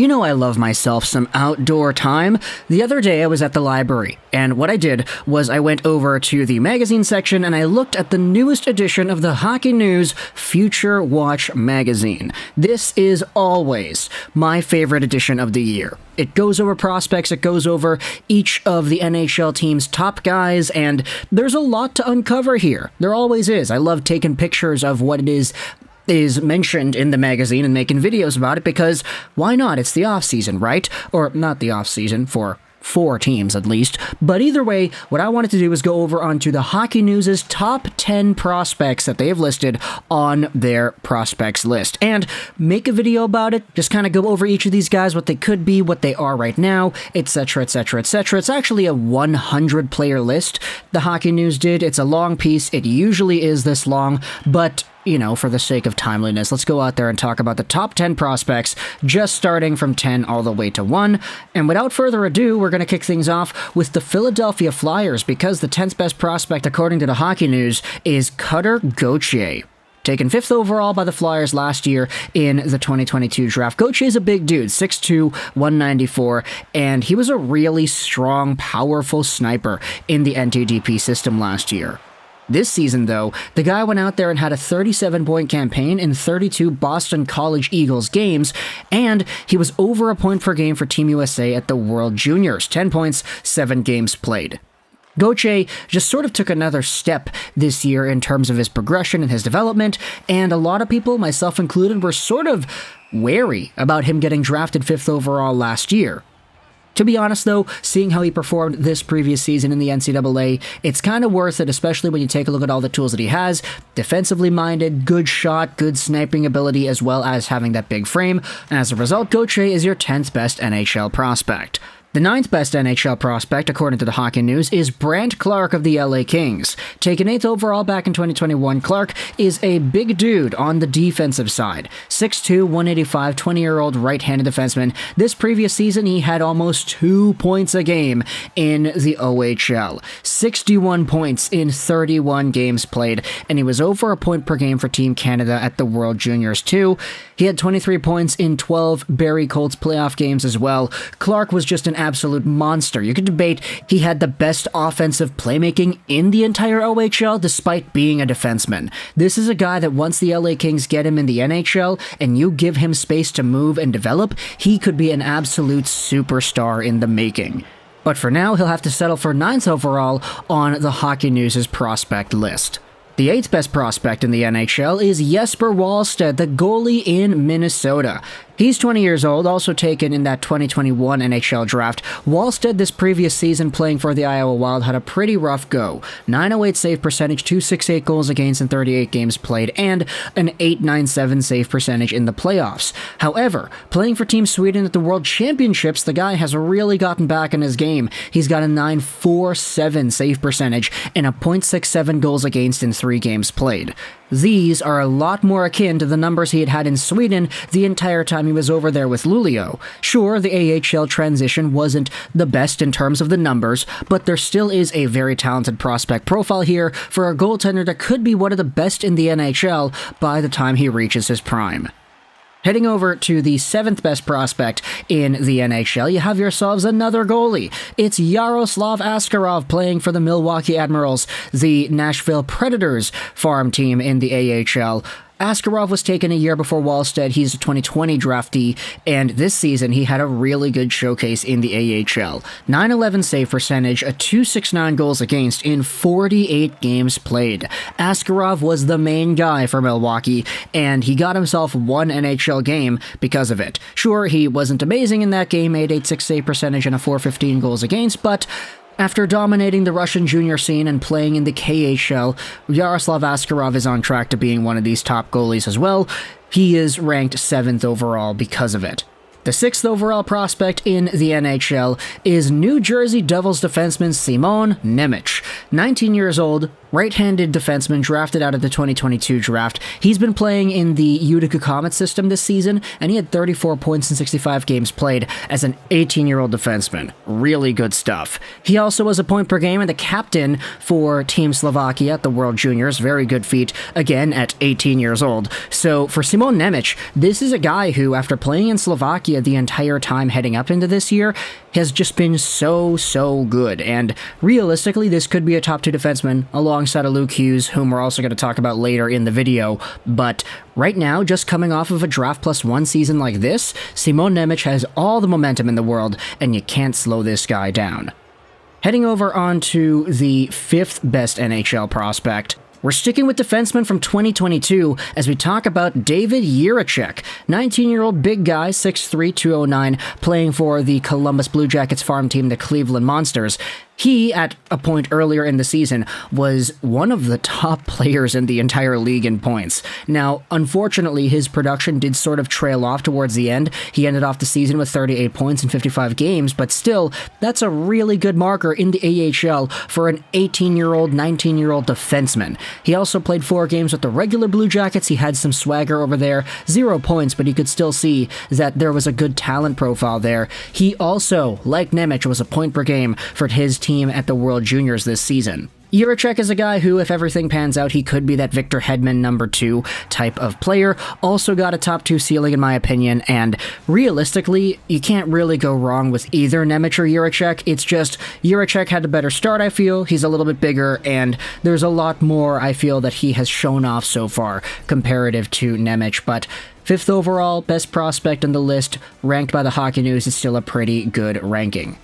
You know I love myself some outdoor time. The other day I was at the library, and what I did was I went over to the magazine section and I looked at the newest edition of the Hockey News Future Watch magazine. This is always my favorite edition of the year. It goes over prospects, it goes over each of the NHL team's top guys, and there's a lot to uncover here. There always is. I love taking pictures of what it is mentioned in the magazine and making videos about it because why not? It's the off-season, right? Or not the off-season for 4 teams at least. But either way, what I wanted to do is go over onto the Hockey News' top 10 prospects that they have listed on their prospects list and make a video about it. Just kind of go over each of these guys, what they could be, what they are right now, etc., etc., etc. It's actually a 100-player list the Hockey News did. It's a long piece. It usually is this long, but you know, for the sake of timeliness, let's go out there and talk about the top 10 prospects, just starting from 10 all the way to 1. And without further ado, we're going to kick things off with the Philadelphia Flyers, because the 10th best prospect, according to the Hockey News, is Cutter Gauthier. Taken 5th overall by the Flyers last year in the 2022 draft. Gauthier is a big dude, 6'2", 194, and he was a really strong, powerful sniper in the NTDP system last year. This season, though, the guy went out there and had a 37-point campaign in 32 Boston College Eagles games, and he was over a point per game for Team USA at the World Juniors, 10 points, 7 games played. Gauthier just sort of took another step this year in terms of his progression and his development, and a lot of people, myself included, were sort of wary about him getting drafted 5th overall last year. To be honest, though, seeing how he performed this previous season in the NCAA, it's kind of worth it, especially when you take a look at all the tools that he has. Defensively minded, good shot, good sniping ability, as well as having that big frame. As a result, Gauthier is your 10th best NHL prospect. The 9th best NHL prospect, according to the Hockey News, is Brandt Clarke of the LA Kings. Taken 8th overall back in 2021, Clarke is a big dude on the defensive side. 6'2", 185, 20-year-old right-handed defenseman. This previous season, he had almost 2 points a game in the OHL. 61 points in 31 games played, and he was over a point per game for Team Canada at the World Juniors too. He had 23 points in 12 Barrie Colts playoff games as well. Clarke was just an absolute monster. You could debate he had the best offensive playmaking in the entire OHL despite being a defenseman. This is a guy that once the LA Kings get him in the NHL and you give him space to move and develop, he could be an absolute superstar in the making. But for now, he'll have to settle for 9th overall on the Hockey News' prospect list. The 8th best prospect in the NHL is Jesper Wallstedt, the goalie in Minnesota. He's 20 years old, also taken in that 2021 NHL Draft. Wallstedt this previous season playing for the Iowa Wild had a pretty rough go. 908 save percentage, 268 goals against in 38 games played, and an 897 save percentage in the playoffs. However, playing for Team Sweden at the World Championships, the guy has really gotten back in his game. He's got a 947 save percentage and a .67 goals against in 3 games played. These are a lot more akin to the numbers he had in Sweden the entire time he was over there with Luleå. Sure, the AHL transition wasn't the best in terms of the numbers, but there still is a very talented prospect profile here for a goaltender that could be one of the best in the NHL by the time he reaches his prime. Heading over to the 7th best prospect in the NHL, you have yourselves another goalie. It's Yaroslav Askarov playing for the Milwaukee Admirals, the Nashville Predators farm team in the AHL. Askarov was taken a year before Wallstedt. He's a 2020 draftee, and this season he had a really good showcase in the AHL. 911 save percentage, a 269 goals against in 48 games played. Askarov was the main guy for Milwaukee, and he got himself 1 NHL game because of it. Sure, he wasn't amazing in that game, 886 save percentage and a 415 goals against, but after dominating the Russian junior scene and playing in the KHL, Yaroslav Askarov is on track to being one of these top goalies as well. He is ranked 7th overall because of it. The 6th overall prospect in the NHL is New Jersey Devils defenseman Simon Nemec. 19 years old, Right-handed defenseman drafted out of the 2022 draft. He's been playing in the Utica Comet system this season, and he had 34 points in 65 games played as an 18-year-old defenseman. Really good stuff. He also was a point per game and the captain for Team Slovakia at the World Juniors. Very good feat, again, at 18 years old. So for Simon Nemec, this is a guy who, after playing in Slovakia the entire time heading up into this year, has just been so good. And realistically, this could be a top 2 defenseman alongside of Luke Hughes, whom we're also going to talk about later in the video. But right now, just coming off of a Draft Plus 1 season like this, Simon Nemec has all the momentum in the world, and you can't slow this guy down. Heading over onto the 5th best NHL prospect, we're sticking with defensemen from 2022 as we talk about David Jiricek, 19-year-old big guy, 6'3", 209, playing for the Columbus Blue Jackets farm team, the Cleveland Monsters. He, at a point earlier in the season, was one of the top players in the entire league in points. Now, unfortunately, his production did sort of trail off towards the end. He ended off the season with 38 points in 55 games, but still, that's a really good marker in the AHL for an 18-year-old, 19-year-old defenseman. He also played 4 games with the regular Blue Jackets. He had some swagger over there. 0 points, but you could still see that there was a good talent profile there. He also, like Nemec, was a point per game for his team at the World Juniors this season. Jiricek is a guy who, if everything pans out, he could be that Victor Hedman number 2 type of player. Also got a top 2 ceiling in my opinion, and realistically, you can't really go wrong with either Nemec or Jiricek. It's just, Jiricek had a better start, I feel. He's a little bit bigger, and there's a lot more, I feel, that he has shown off so far comparative to Nemec, but 5th overall, best prospect on the list, ranked by the Hockey News, is still a pretty good ranking.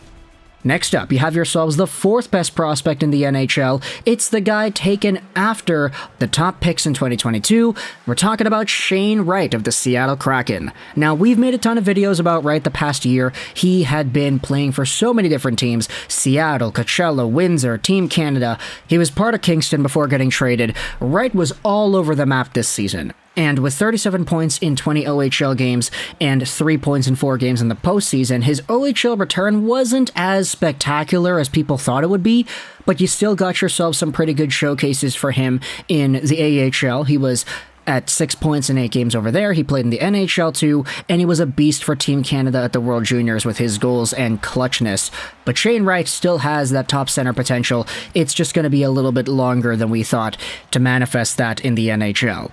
Next up, you have yourselves the 4th best prospect in the NHL. It's the guy taken after the top picks in 2022. We're talking about Shane Wright of the Seattle Kraken. Now, we've made a ton of videos about Wright the past year. He had been playing for so many different teams: Seattle, Coachella, Windsor, Team Canada. He was part of Kingston before getting traded. Wright was all over the map this season. And with 37 points in 20 OHL games and 3 points in 4 games in the postseason, his OHL return wasn't as spectacular as people thought it would be, but you still got yourself some pretty good showcases for him in the AHL. He was at 6 points in 8 games over there. He played in the NHL too, and he was a beast for Team Canada at the World Juniors with his goals and clutchness. But Shane Wright still has that top center potential. It's just going to be a little bit longer than we thought to manifest that in the NHL.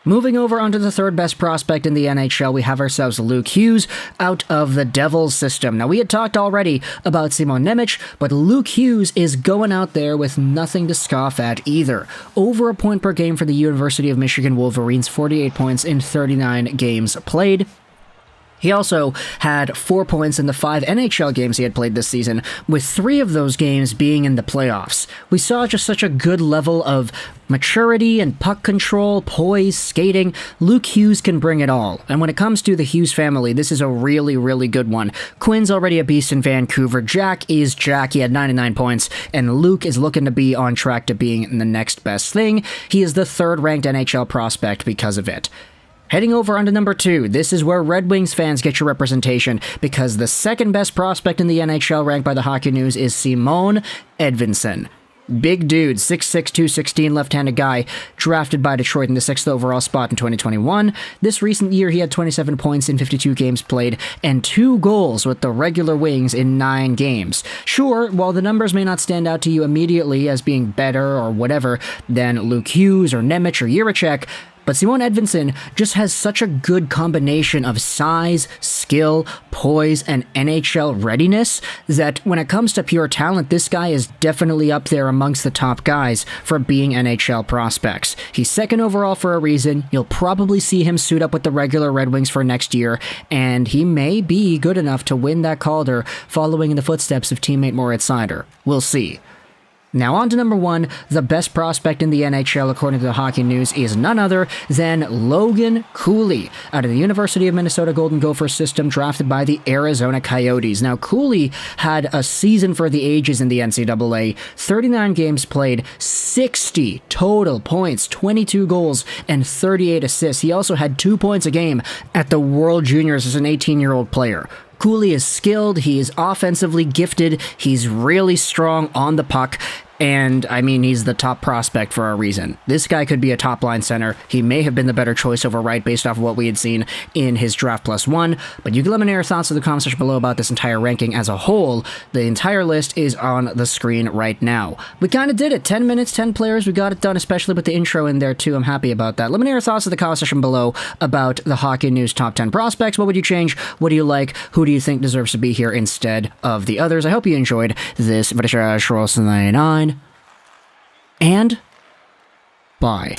Moving over onto the 3rd best prospect in the NHL, we have ourselves Luke Hughes out of the Devils system. Now, we had talked already about Simon Nemec, but Luke Hughes is going out there with nothing to scoff at either. Over a point per game for the University of Michigan Wolverines, 48 points in 39 games played. He also had 4 points in the 5 NHL games he had played this season, with 3 of those games being in the playoffs. We saw just such a good level of maturity and puck control, poise, skating. Luke Hughes can bring it all. And when it comes to the Hughes family, this is a really good one. Quinn's already a beast in Vancouver. Jack is Jack. He had 99 points. And Luke is looking to be on track to being the next best thing. He is the 3rd ranked NHL prospect because of it. Heading over onto number 2, this is where Red Wings fans get your representation, because the 2nd best prospect in the NHL ranked by the Hockey News is Simon Edvinsson. Big dude, 6'6", 216, left-handed guy, drafted by Detroit in the 6th overall spot in 2021. This recent year, he had 27 points in 52 games played and 2 goals with the regular Wings in 9 games. Sure, while the numbers may not stand out to you immediately as being better or whatever than Luke Hughes or Nemec or Jiricek, but Simon Edvinsson just has such a good combination of size, skill, poise, and NHL readiness that when it comes to pure talent, this guy is definitely up there amongst the top guys for being NHL prospects. He's 2nd overall for a reason. You'll probably see him suit up with the regular Red Wings for next year, and he may be good enough to win that Calder following in the footsteps of teammate Moritz Seider. We'll see. Now on to number 1, the best prospect in the NHL according to the Hockey News is none other than Logan Cooley out of the University of Minnesota Golden Gophers system, drafted by the Arizona Coyotes. Now Cooley had a season for the ages in the NCAA, 39 games played, 60 total points, 22 goals, and 38 assists. He also had 2 points a game at the World Juniors as an 18-year-old player. Cooley is skilled, he is offensively gifted, he's really strong on the puck, And I mean, he's the top prospect for a reason. This guy could be a top-line center. He may have been the better choice over Wright based off of what we had seen in his Draft +1, but you can let me know your thoughts in the comment section below about this entire ranking as a whole. The entire list is on the screen right now. We kind of did it. 10 minutes, 10 players. We got it done, especially with the intro in there, too. I'm happy about that. Let me know your thoughts in the comment section below about the Hockey News top 10 prospects. What would you change? What do you like? Who do you think deserves to be here instead of the others? I hope you enjoyed this. Juraj, and bye.